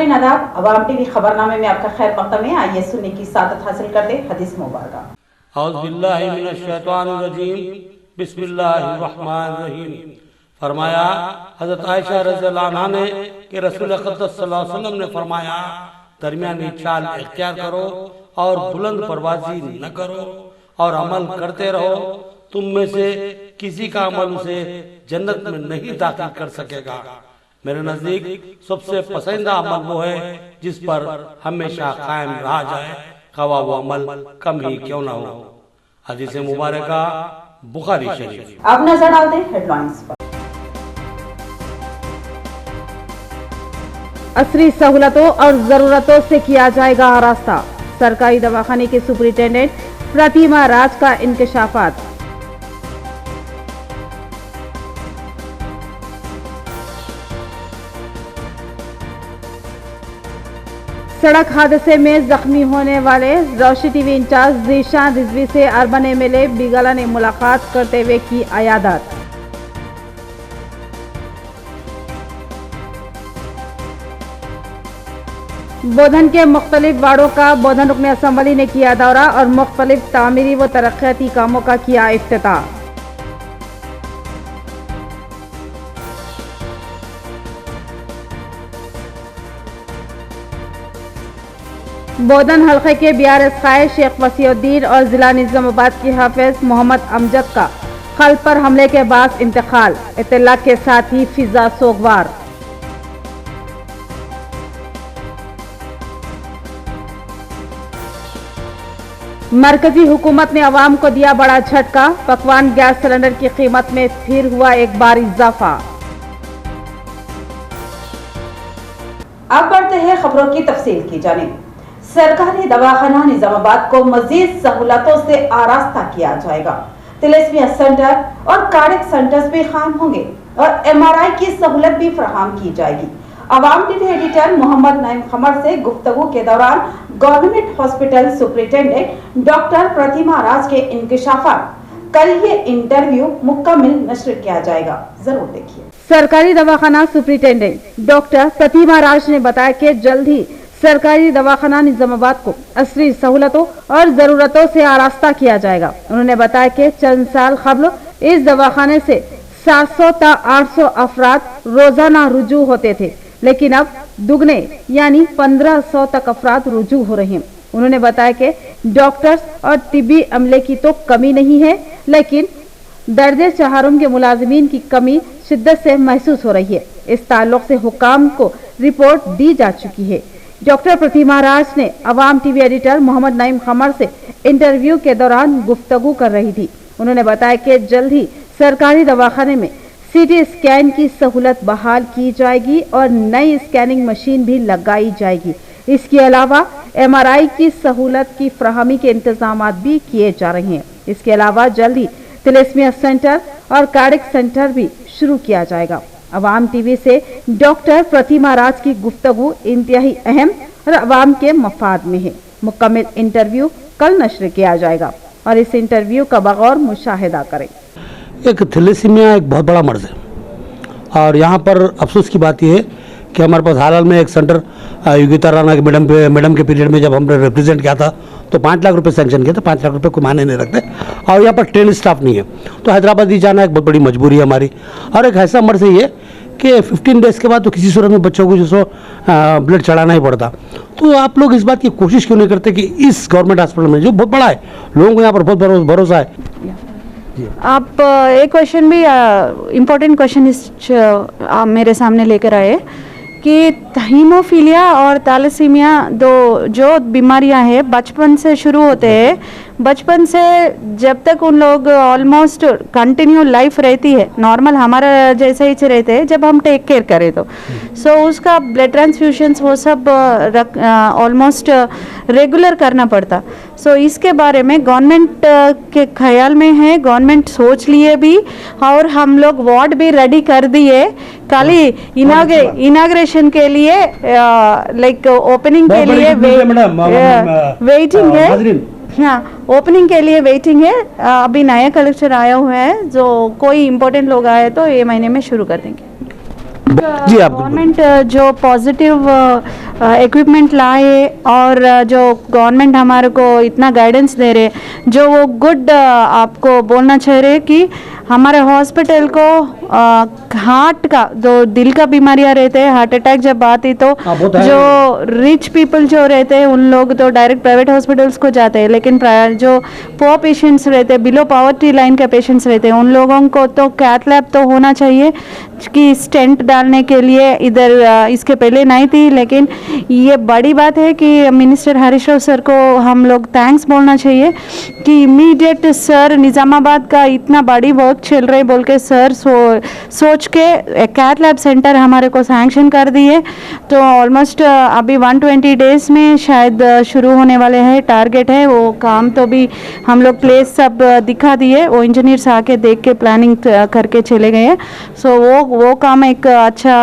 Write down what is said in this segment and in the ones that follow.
नाज़रीन आदाब, अवाम टीवी खबरनामे में आपका खैर मक़दम है। आइए सुनने की सादत हासिल करते हदीस मुबारक। औज़ु बिल्लाहि मिनश शैतानिर रजीम, बिस्मिल्लाहिर्रहमानिर्रहीम। फरमाया हज़रत आयशा रज़ियल्लाहु अन्हा ने कि रसूल अक़दस सल्लल्लाहु अलैहि वसल्लम ने फरमाया, दरमियानी चाल इख्तियार करो और बुलंद परवाज़ी न करो और अमल करते रहो। तुम में से किसी का अमल उसे जन्नत में नहीं दाखिल कर सकेगा। मेरे नज़दीक सबसे पसंदीदा अमल वो है जिस पर हमेशा कायम रहा जाए, खवा वो अमल कम ही क्यों ना हो। हदीस मुबारका बुखारी शरीफ। अब नजर डालते हैं हेडलाइंस पर। असरी सहूलतों और जरूरतों से किया जाएगा आरास्ता, सरकारी दवाखाने के सुपरिटेंडेंट प्रतिमा राज का इंकशाफात। सड़क हादसे में जख्मी होने वाले रोशी टीवी इंचार्ज ज़ीशान रिजवी से अर्बन एमएलए बिगला ने मुलाकात करते हुए की अयादत। बोधन के मुख्तलिफ वार्डों का बोधन रुकन असम्बली ने किया दौरा और मुख्तलिफ तामीरी व तरक्याती कामों का किया इफ्तिताह। बोधन हल्के के बीआरएस कायद शेख वसीउद्दीन और जिला निजामाबाद के हाफिज मोहम्मद अमजद का कल्ब पर हमले के बाद इंतकाल, इत्तला के साथ ही फिजा सोगवार। मरकजी हुकूमत ने अवाम को दिया बड़ा झटका, पकवान गैस सिलेंडर की कीमत में फिर हुआ एक बार इजाफा। अब बढ़ते हैं खबरों की तफसील की जानिब। सरकारी दवाखाना निजामाबाद को मजीद सहूलतों से आरास्ता किया जाएगा। तिलेस्मिया सेंटर और कार्डियक सेंटर्स भी कायम होंगे और एमआरआई की सहूलत भी फराहम की जाएगी। अवाम टीवी एडिटर मोहम्मद नईम खमर से गुफ्तगू के दौरान गवर्नमेंट हॉस्पिटल सुपरिटेंडेंट डॉक्टर प्रतिमा राज के इंकशाफात, कल ये इंटरव्यू मुकम्मल नश्र किया जाएगा, जरूर देखिए। सरकारी दवाखाना सुपरिटेंडेंट डॉक्टर प्रतिमा राज ने बताया कि जल्द ही सरकारी दवाखाना निजामाबाद को असली सहूलतों और जरूरतों से आरास्ता किया जाएगा। उन्होंने बताया कि चंद साल कबल इस दवाखाने से 700 ता 800 अफराद रोजाना रुजू होते थे, लेकिन अब दुगने यानी 1500 तक अफराद रुजू हो रहे हैं। उन्होंने बताया कि डॉक्टर्स और तिब्बी अमले की तो कमी नहीं है, लेकिन दर्जे चहारुम के मुलाजिमीन की कमी शिद्दत से महसूस हो रही है। इस ताल्लुक से हुकाम को रिपोर्ट दी जा चुकी है। डॉक्टर प्रतिमा राज ने अवाम टीवी एडिटर मोहम्मद नईम खमर से इंटरव्यू के दौरान गुफ्तगू कर रही थी। उन्होंने बताया कि जल्द ही सरकारी दवाखाने में सीटी स्कैन की सहूलत बहाल की जाएगी और नई स्कैनिंग मशीन भी लगाई जाएगी। इसके अलावा एमआरआई की सहूलत की फराहमी के इंतजाम भी किए जा रहे हैं। इसके अलावा जल्द ही तिलेस्मिया सेंटर और कार्डियक सेंटर भी शुरू किया जाएगा। अवाम टीवी से डॉक्टर प्रतिमा राज की गुफ्तगू इंतहाई अहम और अवाम के मफाद में है। मुकम्मल इंटरव्यू कल नश्र किया जाएगा और इस इंटरव्यू का बगौर मुशाहिदा करें। एक थैलेसीमिया एक बहुत बड़ा मर्ज है और यहाँ पर अफसोस की बात यह है कि हमारे पास हाल में एक सेंटर योगिता राणा के मैडम के पीरियड में जब हमने रिप्रेजेंट किया था तो 5 लाख रुपए सैंक्शन किया था। 5 लाख रुपए कोई मायने नहीं रखते और यहाँ पर ट्रेन स्टाफ नहीं है, तो हैदराबाद ही जाना एक बहुत बड़ी मजबूरी है हमारी। और एक ऐसा मर्ज है ये कि 15 डेज़ के बाद तो किसी सूरत में बच्चों को जो ब्लड चढ़ाना ही पड़ता। तो आप लोग इस बात की कोशिश क्यों नहीं करते कि इस गवर्नमेंट हॉस्पिटल में जो बहुत बड़ा है, लोगों को यहाँ पर बहुत भरोसा है। आप एक क्वेश्चन भी इम्पोर्टेंट क्वेश्चन आप मेरे सामने लेकर आए कि हीमोफीलिया और थैलेसीमिया जो बीमारियां हैं बचपन से शुरू होते हैं। बचपन से जब तक उन लोग ऑलमोस्ट कंटिन्यू लाइफ रहती है, नॉर्मल हमारा जैसे ही रहते हैं जब हम टेक केयर करें तो उसका ब्लड ट्रांसफ्यूशंस वो सब ऑलमोस्ट रेगुलर करना पड़ता। इसके बारे में गवर्नमेंट के ख्याल में है, गवर्नमेंट सोच लिए भी और हम लोग वार्ड भी रेडी कर दिए। खाली इनाग्रेशन के लिए लाइक ओपनिंग के लिए वेटिंग है। हाँ, ओपनिंग के लिए वेटिंग है। अभी नया कलेक्टर आया हुआ है, जो कोई इम्पोर्टेंट लोग आए तो ये महीने में शुरू कर देंगे। जी आप गवर्नमेंट जो पॉजिटिव इक्विपमेंट लाए और जो गवर्नमेंट हमारे को इतना गाइडेंस दे रहे, जो वो गुड आपको बोलना चाह रहे कि हमारे हॉस्पिटल को हार्ट का जो दिल का बीमारियां रहते हैं, हार्ट अटैक जब आती तो वो तो है। जो रिच पीपल जो रहते हैं उन लोग तो डायरेक्ट प्राइवेट हॉस्पिटल्स को जाते हैं, लेकिन जो पुअर पेशेंट्स रहते हैं, बिलो पॉवर्टी लाइन के पेशेंट्स रहते हैं, उन लोगों को तो कैथ लैब तो होना चाहिए कि स्टेंट डालने के लिए इधर इसके पहले नहीं थी। लेकिन ये बड़ी बात है कि मिनिस्टर हरीश राव सर को हम लोग थैंक्स बोलना चाहिए कि इमीडिएट सर निज़ामाबाद का इतना बड़ी वर्क चल रही बोल के सर सोच के कैथ लैब सेंटर हमारे को सैंक्शन कर दिए। तो ऑलमोस्ट अभी 120 डेज में शायद शुरू होने वाले हैं, टारगेट है। वो काम तो भी हम लोग प्लेस सब दिखा दिए, वो इंजीनियर्स आके देख के प्लानिंग करके चले गए हैं। सो वो काम एक अच्छा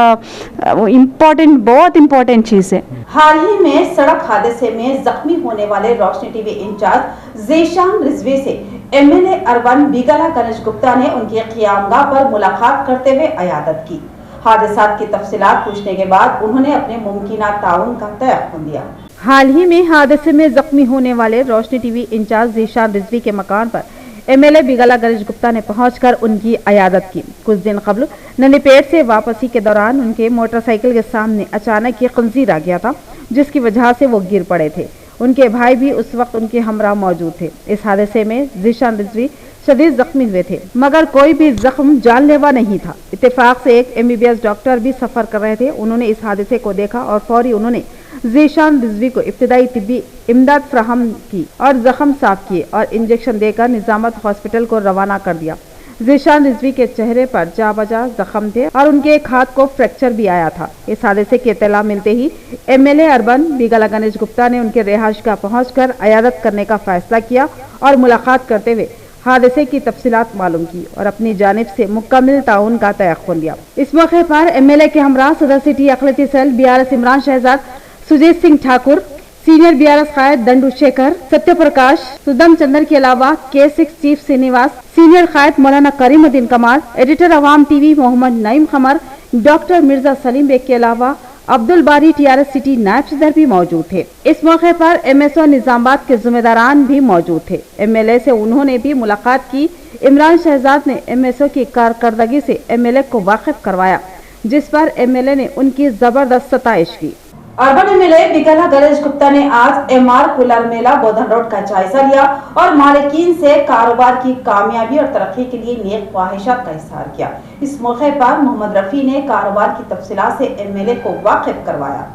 इम्पोर्टेंट, बहुत इम्पोर्टेंट चीज़ है। हाल ही में सड़क हादसे में जख्मी होने वाले रोशनी टीवी इंचार्ज ज़ीशान रिजवी से एमएलए अरबान बिगला गणेश गुप्ता ने उनकी क़ियामगाह पर मुलाकात करते हुए अयादत की। हादसात की तफसीलात पूछने के बाद उन्होंने अपने मुमकिना ताउन का तयक़ुन दिया। हाल ही में हादसे में जख्मी होने वाले रोशनी टीवी इंचार्ज ज़ीशान रिजवी के मकान पर एमएलए बिगला गणेश गुप्ता ने पहुंचकर उनकी अयादत की। कुछ दिन कबल नन्हीपेट से वापसी के दौरान उनके मोटरसाइकिल के सामने अचानक ये खंजीर आ गया था, जिसकी वजह से वो गिर पड़े थे। उनके भाई भी उस वक्त उनके हमरा मौजूद थे। इस हादसे में ज़ीशान रिजवी शदीद जख्मी हुए थे, मगर कोई भी जख्म जानलेवा नहीं था। इत्तेफाक से एक MBBS डॉक्टर भी सफर कर रहे थे। उन्होंने इस हादसे को देखा और फौरी उन्होंने ज़ीशान रिजवी को इब्तिदाई तिब्बी इमदाद फराहम की और जख्म साफ किए और इंजेक्शन देकर निजामत हॉस्पिटल को रवाना कर दिया। ज़ीशान रिजवी के चेहरे पर जा बजा जख्म थे और उनके एक हाथ को फ्रैक्चर भी आया था। इस हादसे की इत्तला मिलते ही एमएलए अरबान बिगला गणेश गुप्ता ने उनके रिहाइशगाह पहुंचकर अयादत करने का फैसला किया और मुलाकात करते हुए हादसे की तफसीलात मालूम की और अपनी जानिब से मुकम्मल ताउन का तयक़ुन दिया। इस मौके पर एमएलए के हमरा सदर सिटी अक़लियती cell BRS Imran Shahzad, Sujeet Singh Thakur, senior BRS कायद दंडू शेखर, सत्य प्रकाश, सुदम चंदर के अलावा K6 चीफ श्रीनिवास, सीनियर कायद मौलाना करीमुद्दीन कमाल, editor Awam TV Mohammad Naeem Khamar, doctor Mirza Saleem Baig के अलावा अब्दुल बारी TRS सिटी नायब सदर भी मौजूद थे। इस मौके पर MSO निजामाबाद के जिम्मेदारान भी मौजूद थे। एमएलए से उन्होंने भी मुलाकात की। इमरान शहजाद ने MSO की कारकर्दगी से एमएलए को वाकिफ करवाया, जिस पर एमएलए ने उनकी जबरदस्त सताइश की। अर्बन एमएलए बिगला गणेश गुप्ता ने आज MR कूलर मेला बोधन रोड का जायजा लिया और मालिकीन से कारोबार की कामयाबी और तरक्की के लिए नेक ख्वाहिशात का इजहार किया। इस मौके पर मोहम्मद रफी ने कारोबार की तफसीलात से एमएलए को वाकिफ करवाया।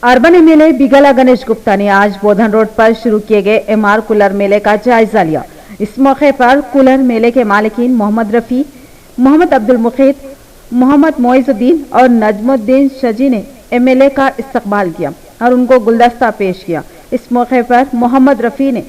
अर्बन एमएलए बिगला गणेश गुप्ता ने आज बोधन रोड पर शुरू किए गए MR कूलर मेले का जायजा लिया। इस मौके पर कूलर मेले के मालिकीन मोहम्मद रफी, मोहम्मद अब्दुल मुखीत, मोहम्मद मोइजुद्दीन और नजमुद्दीन शजी ने एमएलए का इस्तकबाल किया और उनको गुलदस्ता पेश किया। इस मौके पर मोहम्मद रफ़ी ने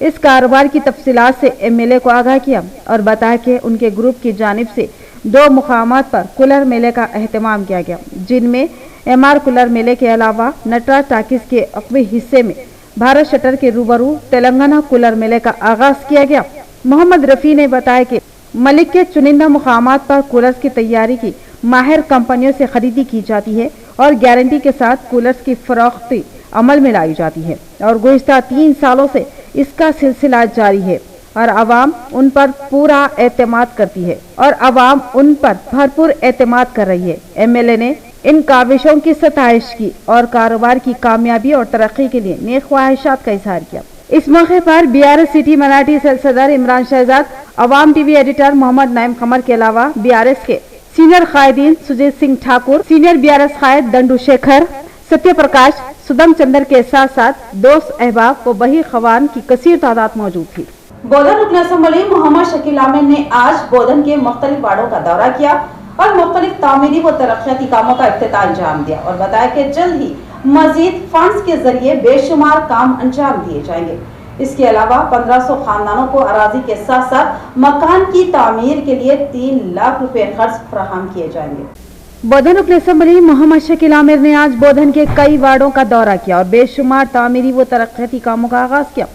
इस कारोबार की तफसीलात से एमएलए को आगाह किया और बताया कि उनके ग्रुप की जानिब से 2 मुकामात पर कूलर मेले का अहतमाम किया गया, जिनमें MR कूलर मेले के अलावा नटराज टाकिस के अक़वी हिस्से में भारत शटर के रूबरू तेलंगाना कूलर मेले का आगाज किया गया। मोहम्मद रफ़ी ने बताया कि मलिक के चुनिंदा मुकामात पर कूलर्स की तैयारी की माहिर कंपनियों से खरीदी की जाती है और गारंटी के साथ कूलर्स की फरोख्ती अमल में लाई जाती है और गुज़िश्ता 3 सालों से इसका सिलसिला जारी है और आवाम उन पर पूरा एतमाद करती है और आवाम उन पर भरपूर एतमाद कर रही है। एमएलए ने इन काविशों की सताइश की और कारोबार की कामयाबी और तरक्की के लिए नेक ख्वाहिशात का इजहार किया। इस मौके पर BRS सिटी मराठी सेल सदर इमरान शहजाद, अवाम TV एडिटर मोहम्मद नईम खमर के अलावा BRS के सीनियर कायदीन सुजीत सिंह ठाकुर, सीनियर BRS कायद दंडू शेखर, सत्य प्रकाश, सुदम चंदर के साथ साथ दोस्त अहबाब व बही खवान की कसीर तादाद मौजूद थी। बोधन रुकन असम्बली मोहम्मद शकील आमिर ने आज बोधन के मुख्तलिफ वार्डों का दौरा किया और मुख्तलिफ तामीरी व तरक्याती कामों का इफ्तिताह अंजाम दिया और बताया कि जल्द ही मजीद फंड्स के जरिए बेशुमार काम अंजाम दिए जाएंगे। इसके अलावा 1500 खानदानों को अराजी के साथ साथ मकान की तामीर के लिए 3 लाख रुपए खर्च फराहम किए जाएंगे। बोधन रुकन असम्बली मोहम्मद शकील आमिर ने आज बोधन के कई वार्डों का दौरा किया और बेशुमार तामीरी व तरक्याती कामों का आगाज किया।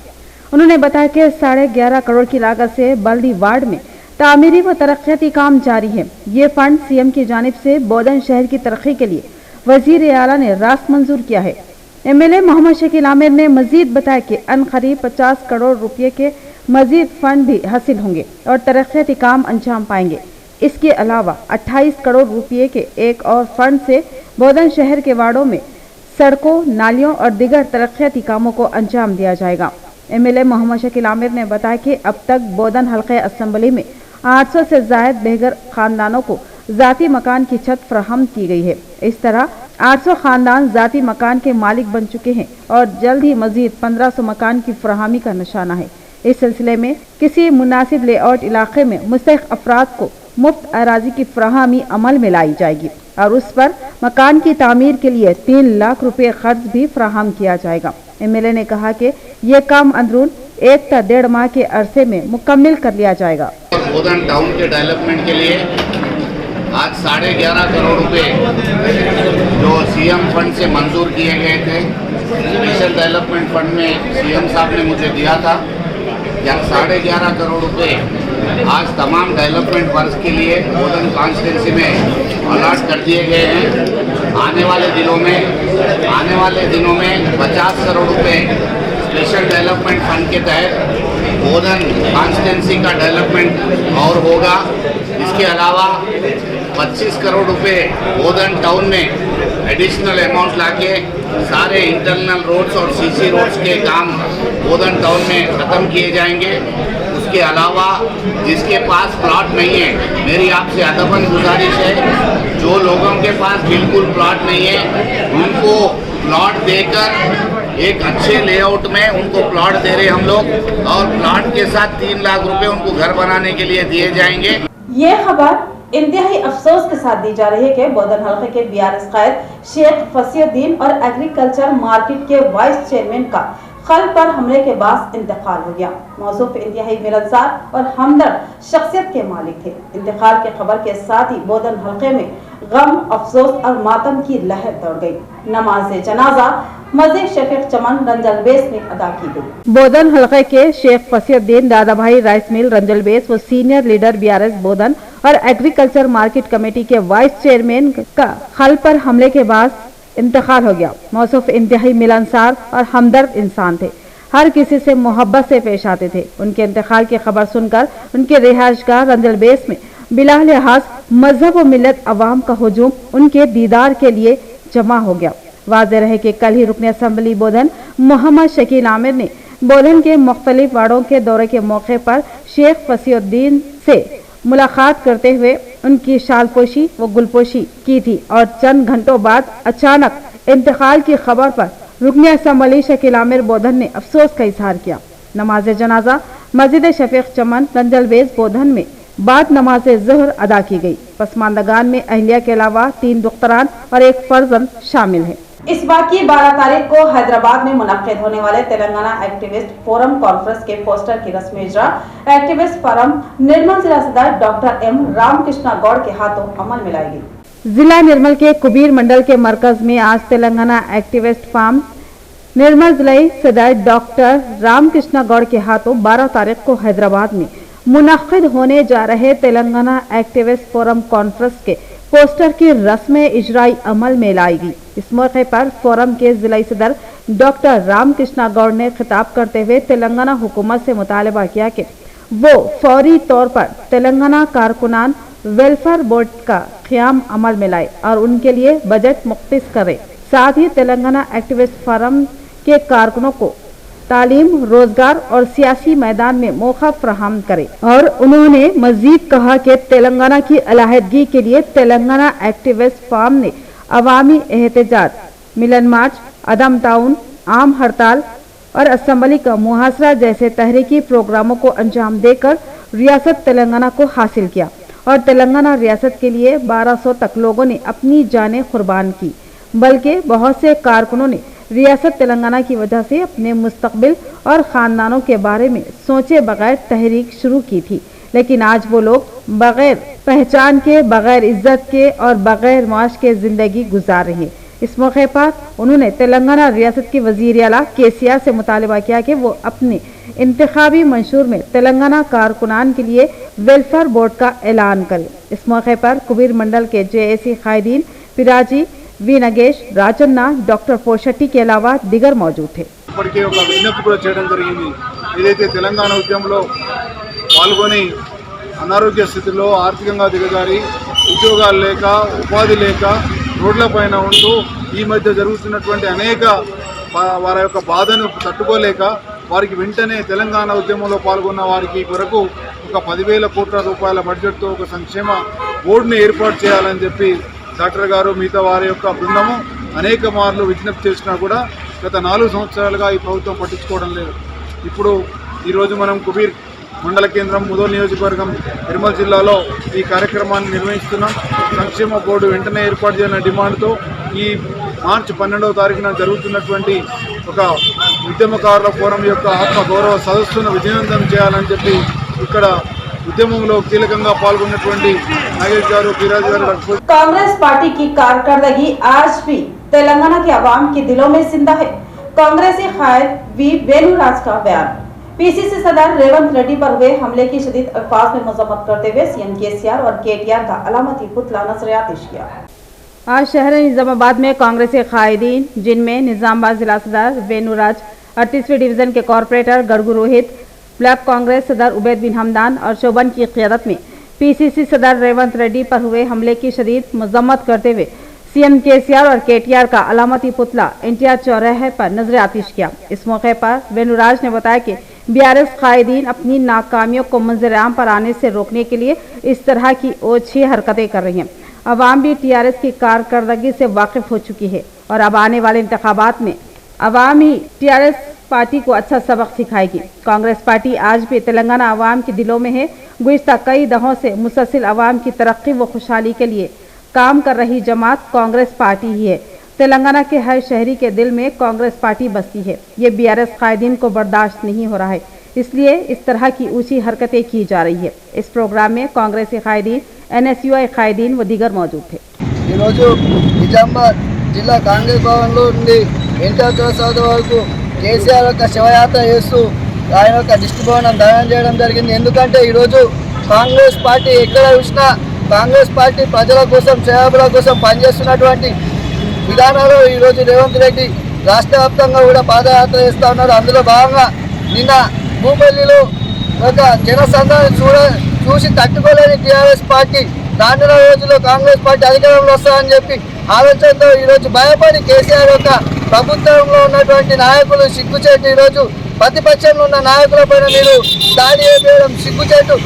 उन्होंने बताया कि 11.5 करोड़ की लागत से बल्दी वार्ड में तामीरी व तरक्याती काम जारी है। ये फंड सीएम की जानिब से बोधन शहर की तरक्की के लिए वजीर आला ने रास्त मंजूर किया है। एमएलए मोहम्मद शकील आमिर ने मजीद बताया कि अनकरीब 50 करोड़ रुपये के मजीद फंड भी हासिल होंगे और तरक्याती काम अंजाम पाएंगे। इसके अलावा 28 करोड़ रुपये के एक और फंड से बोधन शहर के वार्डों में सड़कों, नालियों और दीगर तरक्याती कामों को अंजाम दिया जाएगा। एमएलए मोहम्मद शकील आमिर ने बताया कि अब तक बोधन हल्के असेंबली में 800 से ज्यादा बेघर खानदानों को जाती मकान की छत फराहम की गई है। इस तरह 800 खानदान जाती मकान के मालिक बन चुके हैं और जल्द ही मजीद 1500 मकान की फराहमी का निशाना है। इस सिलसिले में किसी मुनासिब लेआउट इलाके में मुस्तहिक अफराद को मुफ्त अराजी की फराहमी अमल में लाई जाएगी और उस पर मकान की तामीर के लिए 3 लाख रुपए खर्च भी फराहम किया जाएगा। एमएलए ने कहा कि ये काम अंदरून 1 से 1.5 माह के अरसे में मुकम्मल कर लिया जाएगा। बोधन टाउन के डेवलपमेंट के लिए आज 11.5 करोड़ रुपए जो सीएम फंड से मंजूर किए गए थे, स्पेशल डेवलपमेंट फंड में सीएम साहब ने मुझे दिया था। 11.5 करोड़ रुपए आज तमाम डेवलपमेंट वर्क के लिए बोधन कॉन्स्टिट्यूंसी में अलॉट कर दिए गए हैं। आने वाले दिनों में 50 करोड़ रुपए स्पेशल डेवलपमेंट फंड के तहत बोधन कॉन्स्टिट्यूंसी का डेवलपमेंट और होगा। इसके अलावा 25 करोड़ रुपए बोधन टाउन में एडिशनल अमाउंट लाके सारे इंटरनल रोड्स और सीसी रोड्स के काम बोधन टाउन में ख़त्म किए जाएंगे। उसके अलावा जिसके पास प्लॉट नहीं है, मेरी आपसे अदबन गुजारिश है, जो लोगों के पास बिल्कुल प्लॉट नहीं है उनको प्लॉट देकर एक अच्छे लेआउट में उनको प्लॉट दे रहे हम लोग और प्लॉट के साथ 3 लाख रुपए उनको घर बनाने के लिए दिए जाएंगे। ये खबर इंतहाई अफसोस के साथ दी जा रही है कि बोधन हल्के के बीआरएस कायद शेख फसीउद्दीन और एग्रीकल्चर मार्केट के वाइस चेयरमैन का खल पर हमले के बाद इंतकाल हो गया। मौजूद इंतहाई मिलनसार और हमदर्द शख्सियत के मालिक थे। इंतकाल की खबर के साथ ही बोधन हल्के में गम, अफसोस और मातम की लहर दौड़ गई। नमाज जनाजा मस्जिद शफीक चमन रंजल बेस में अदा की गई। बोधन हल्के के शेख फसीउद्दीन दादा भाई राइस मिल रंजल बेस व सीनियर लीडर बीआरएस बोधन और एग्रीकल्चर मार्केट कमेटी के वाइस चेयरमैन का खल पर हमले के बाद इंतकाल हो गया। मौसूफ इंतहाई मिलनसार और हमदर्द इंसान थे, हर किसी से मोहब्बत से पेश आते थे। उनके इंतकाल की खबर सुनकर उनके रिहायशगाह रंजल बेस में बिला लिहाज मजहब व मिलत अवाम का हुजूम उनके दीदार के लिए जमा हो गया। वाज़ेह रहे कि कल ही रुकन असम्बली बोधन मोहम्मद शकील आमिर ने बोधन के मुख्तलिफ वार्डों के दौरे के मौके पर शेख फसीउद्दीन से मुलाकात करते हुए उनकी शालपोशी व गुलपोशी की थी और चंद घंटों बाद अचानक इंतकाल की खबर पर रुकन असम्बली शकील आमिर बोधन ने अफसोस का इजहार किया। नमाज जनाजा मस्जिद शफीक चमन रंजल बेस बोधन में बाद नमाज ज़ोहर अदा की गई। पसमानदगान में अहलिया के अलावा 3 दुख्तरान और 1 फर्जंद शामिल है। इस बार की 12 तारीख को हैदराबाद में मुनक्किद होने वाले तेलंगाना एक्टिविस्ट फोरम कॉन्फ्रेंस के पोस्टर की रस्म इजरा एक्टिविस्ट फोरम निर्मल जिला सदर डॉक्टर एम रामकृष्णा गौड़ के हाथों अमल में लाई गई। जिला निर्मल के कुबीर मंडल के मरकज में आज तेलंगाना एक्टिविस्ट फोरम निर्मल जिला सदर डॉक्टर रामकृष्णा गौड़ के हाथों 12 तारीख को हैदराबाद में मुनक्किद होने जा रहे तेलंगाना एक्टिविस्ट फोरम कॉन्फ्रेंस के पोस्टर की रस्म इजराई अमल में लाई गई। इस मौके पर फोरम के जिला सदर डॉक्टर रामकृष्णा गौड़ ने खिताब करते हुए तेलंगाना हुकूमत से मुतालबा किया कि वो फौरी तौर पर तेलंगाना कारकुनान वेलफेयर बोर्ड का क़याम अमल में लाए और उनके लिए बजट मुख्तस करे। साथ ही तेलंगाना एक्टिविस्ट फोरम के कारकुनों को तालीम, रोजगार और सियासी मैदान में मौका फराहम करे। और उन्होंने मजीद कहा कि तेलंगाना की अलहदगी के लिए तेलंगाना एक्टिविस्ट फोरम ने अवामी एहतजाज, मिलन मार्च, अदम ताउन, आम हड़ताल और असम्बली का मुहासरा जैसे तहरीकी प्रोग्रामों को अंजाम देकर रियासत तेलंगाना को हासिल किया और तेलंगाना रियासत के लिए 1200 तक लोगों ने अपनी जानें कुर्बान की। बल्कि बहुत से कारकुनों ने रियासत तेलंगाना की वजह से अपने मुस्तकबिल और खानदानों के बारे में सोचे बगैर तहरीक शुरू की थी, लेकिन आज वो लोग बगैर पहचान के, बगैर इज्जत के और बगैर माश के जिंदगी गुजार रहे हैं। इस मौके पर उन्होंने तेलंगाना रियासत के वजीर आला केसीआर से मुतालबा किया कि वो अपने इंतखाबी मंशूर में तेलंगाना कारकुनान के लिए वेलफेयर बोर्ड का ऐलान करे। इस मौके पर कुबीर मंडल के जेएसी कायदीन पिराजी, वी नगेश, राजन्ना, डॉक्टर पोशెట్టి के अलावा दिगर मौजूद थे। ఇప్పటికే ఒక విజ్ఞప్తి కూడా చేయడం జరిగింది। ఏదైతే తెలంగాణ ఉద్యమంలో పాల్గొని అనారోగ్య స్థితిలో ఆర్థికంగా దిగజారి ఉద్యోగాలు లేక ఉపాధి లేక రోడ్లపైన ఉంటూ ఈ మధ్య జరుగుతున్నటువంటి అనేక వారి యొక్క బాధను తట్టుకోలేక వారికి వెంటనే తెలంగాణ ఉద్యమంలో పాల్గొన్న వారికి కొరకు ఒక 10,000 కోట్ల రూపాయల బడ్జెట్తో ఒక సంక్షేమ బోర్డుని ఏర్పాటు చేయాలని చెప్పి డాక్టర్ గారు మిగతా వారి యొక్క బృందము అనేక మార్లు విజ్ఞప్తి చేసినా కూడా గత 4 సంవత్సరాలుగా ఈ ప్రభుత్వం పట్టించుకోవడం లేదు। ఇప్పుడు ఈరోజు మనం కుబీర్ మండల కేంద్రం ముదోల్ నియోజకవర్గం నిర్మల్ జిల్లాలో ఈ కార్యక్రమాన్ని నిర్వహిస్తున్నాం। సంక్షేమ బోర్డు వెంటనే ఏర్పాటు చేయాలనే డిమాండ్తో ఈ మార్చి 12వ తారీఖున జరుగుతున్నటువంటి ఒక ఉద్యమకారుల ఫోరం యొక్క ఆత్మ గౌరవ సదస్సును విజయవంతం చేయాలని చెప్పి ఇక్కడ ఉద్యమంలో కీలకంగా పాల్గొన్నటువంటి నాగేష్ గారు, పిరాజ్ గారు। कांग्रेस पार्टी की कारकर्दगी आज भी तेलंगाना के अवाम के दिलों में जिंदा है। कांग्रेसी कायद वी वेणुराज का बयान। पीसीसी सदर रेवंत रेड्डी पर हुए हमले की शदीद अल्फाज में मजम्मत करते हुए सीएम केसीआर और केटीआर का अलामती पुतला नजरियातिश किया। आज शहर निजामाबाद में कांग्रेसी कायदीन, जिनमें निजामाबाद जिला सदर वेणुराज, 38वीं डिवीजन के कॉरपोरेटर गड़गू रोहित, ब्लॉक कांग्रेस सदर उबैद बिन हमदान और शोभन की क़ियादत में पीसीसी सदर रेवंत रेड्डी पर हुए हमले की शदीद मजम्मत करते हुए सीएम केसीआर और केटीआर का अलामती पुतला एनटीआर चौराहे पर नजर आतिश किया। इस मौके पर वेणुराज ने बताया कि बीआरएस कायदीन अपनी नाकामियों को मंजर-ए-आम पर आने से रोकने के लिए इस तरह की ओछी हरकतें कर रही हैं। अवाम भी टीआरएस की कारकर्दगी से वाकिफ हो चुकी है और अब आने वाले इंतखाबात में अवाम ही टीआरएस पार्टी को अच्छा सबक सिखाएगी। कांग्रेस पार्टी आज भी तेलंगाना अवाम के दिलों में है। गुज़िश्ता कई दहों से मुसलसिल अवाम की तरक्की व खुशहाली के लिए काम कर रही जमात कांग्रेस पार्टी ही है। तेलंगाना के हर शहरी के दिल में कांग्रेस पार्टी बसती है। ये बीआरएस कायदीन को बर्दाश्त नहीं हो रहा है, इसलिए इस तरह की ऊंची हरकतें की जा रही है। इस प्रोग्राम में कांग्रेसी कायदीन, एनएसयूआई कायदीन व दीगर मौजूद थे। నిజామాబాద్ జిల్లా కాంగ్రెస్ భవన్లో నుండి ఎన్టీఆర్ చౌరస్తా వరకు కేసీఆర్ యొక్క శివయాత్ర చేస్తూ ఆయన యొక్క దిష్టి భవనం దహనం చేయడం జరిగింది। ఎందుకంటే ఈరోజు కాంగ్రెస్ పార్టీ ఎక్కడ చూసినా కాంగ్రెస్ పార్టీ ప్రజల కోసం, సేవకుల కోసం పనిచేస్తున్నటువంటి విధానాలు ఈరోజు రేవంత్ రెడ్డి రాష్ట్ర వ్యాప్తంగా కూడా పాదయాత్ర చేస్తూ ఉన్నారు। అందులో భాగంగా నిన్న భూపల్లిలో ఒక జనసంద్రాన్ని చూసి తట్టుకోలేని టీఆర్ఎస్ పార్టీ రానున్న రోజుల్లో కాంగ్రెస్ పార్టీ అధికారంలో వస్తారని చెప్పి ఆలోచనతో ఈరోజు భయపడి కేసీఆర్ యొక్క ప్రభుత్వంలో ఉన్నటువంటి నాయకులు సిగ్గుచేటు ఈరోజు ప్రతిపక్షంలో ఉన్న నాయకులపైన మీరు దాడి చేయడం సిగ్గుచేటు।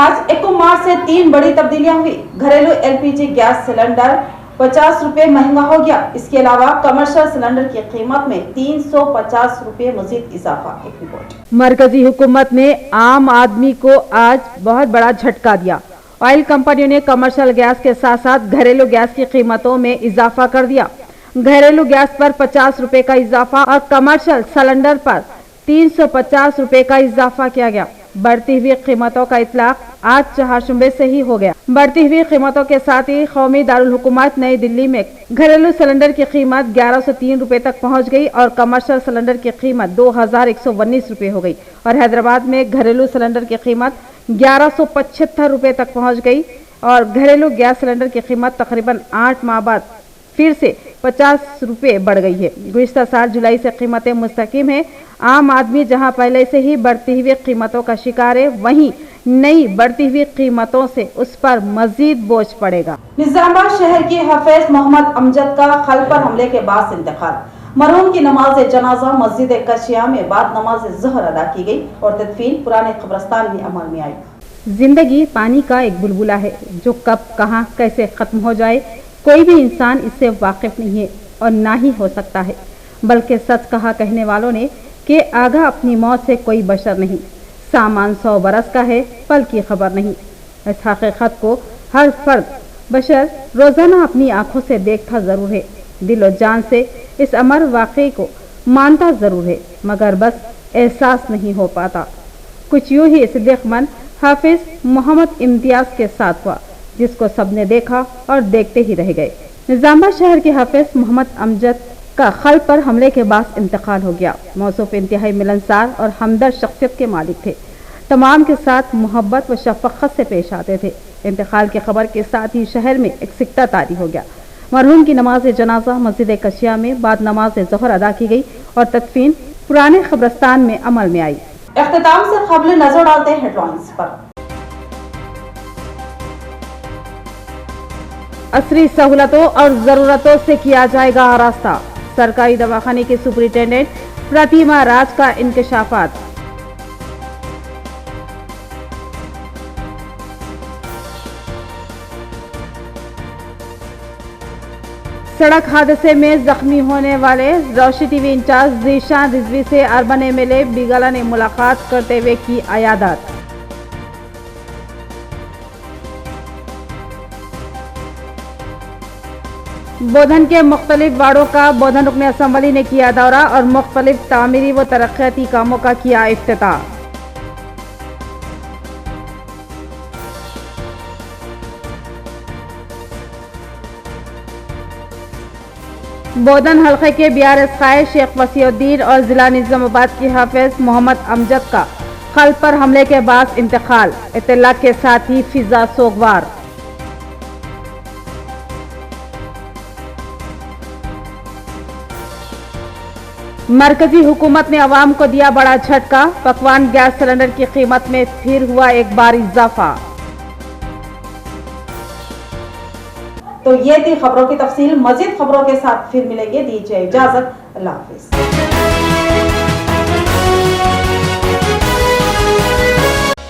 आज 1 मार्च से 3 बड़ी तब्दीलियां हुई। घरेलू एलपीजी गैस सिलेंडर 50 रुपए महंगा हो गया। इसके अलावा कमर्शियल सिलेंडर की कीमत में 350 रुपए मजीद इजाफा। एक रिपोर्ट। मरकजी हुकूमत ने आम आदमी को आज बहुत बड़ा झटका दिया। ऑयल कंपनियों ने कमर्शियल गैस के साथ साथ घरेलू गैस की कीमतों में इजाफा कर दिया। घरेलू गैस पर 50 रुपए का इजाफा और कमर्शियल सिलेंडर पर 350 रुपए का इजाफा किया गया। बढ़ती हुई कीमतों का इतलाक आज चहारशुबे से ही हो गया। बढ़ती हुई कीमतों के साथ ही कौमी दारुल हुकूमत नई दिल्ली में घरेलू सिलेंडर की कीमत 1103 रुपए तक पहुंच गई और कमर्शियल सिलेंडर की कीमत 2119 रुपए हो गई और हैदराबाद में घरेलू सिलेंडर की कीमत 1175 रुपए तक पहुंच गई और घरेलू गैस सिलेंडर की कीमत तकरीबन 8 माह बाद फिर से 50 रुपए बढ़ गई है। गुज़िश्ता साल जुलाई से कीमतें मुस्तकिम है। आम आदमी जहां पहले से ही बढ़ती हुई कीमतों का शिकार है, वहीं नई बढ़ती हुई कीमतों से उस पर मजीद बोझ पड़ेगा। निजामाबाद शहर के हाफिज मोहम्मद अमजद का खल पर हमले के बाद इंतकाल। मरहूम की नमाज जनाजा मस्जिद कशिया में बाद नमाज ज़ोहर अदा की गई और तदफीन पुराने कब्रिस्तान में अमल में आई। जिंदगी पानी का एक बुलबुला है जो कब कहां कैसे खत्म हो जाए कोई भी इंसान इससे वाकिफ नहीं है और ना ही हो सकता है। बल्कि सच कहा कहने वालों ने कि आगा अपनी मौत से कोई बशर नहीं, सामान 100 बरस का है पल की खबर नहीं। इस हकीकत को हर फर्द बशर रोजाना अपनी आंखों से देखता जरूर है, दिलो जान से इस अमर वाकई को मानता जरूर है, मगर बस एहसास नहीं हो पाता। कुछ यूं ही सिद्दीक़मंद हाफिज मोहम्मद इम्तियाज के साथ हुआ, जिसको सबने देखा और देखते ही रह गए। निजामाबाद शहर के हाफिज मोहम्मद अमजद का खल पर हमले के बाद इंतकाल हो गया। मौसूफ इंतहाई मिलनसार और हमदर्द शख्सियत के मालिक थे। तमाम के साथ मोहब्बत व शफकत से पेश आते थे। इंतकाल की खबर के साथ ही शहर में एक सिकता तारी हो गया। मरहूम की नमाज जनाजा मस्जिद कशिया में बाद नमाज ज़ोहर अदा की गई और तदफीन पुराने कब्रिस्तान में अमल में आई। इख्तिताम से क़ब्ल नजर डालते हैं हेडलाइंस पर। असरी सहूलतों और जरूरतों से किया जाएगा आरास्ता। सरकारी दवाखाने के सुपरिटेंडेंट प्रतिमा राज का इंकशाफात। सड़क हादसे में जख्मी होने वाले रोशी टीवी इंचार्ज जीशान रिजवी से अर्बन एमएलए बिगला ने मुलाकात करते हुए की अयादत। बोधन के मुख्तलिफ वार्डों का बोधन रुकन असम्बली ने किया दौरा और मुख्तलिफ तामीरी व तरक्याती कामों का किया इफ्तिताह। बोधन हल्के के बीआरएस कायद शेख वसीउद्दीन और जिला निजामाबाद के हाफिज मोहम्मद अमजद का खल पर हमले के बाद इंतकाल। इत्तला के साथ ही फिजा सोगवार। मरकजी हुकूमत ने अवाम को दिया बड़ा झटका। पकवान गैस सिलेंडर की कीमत में फिर हुआ एक बार इजाफा। तो ये थी खबरों की तफसील। मजीद खबरों के साथ फिर मिलेंगे। दीजिए इजाजत। अल्लाह हाफिज।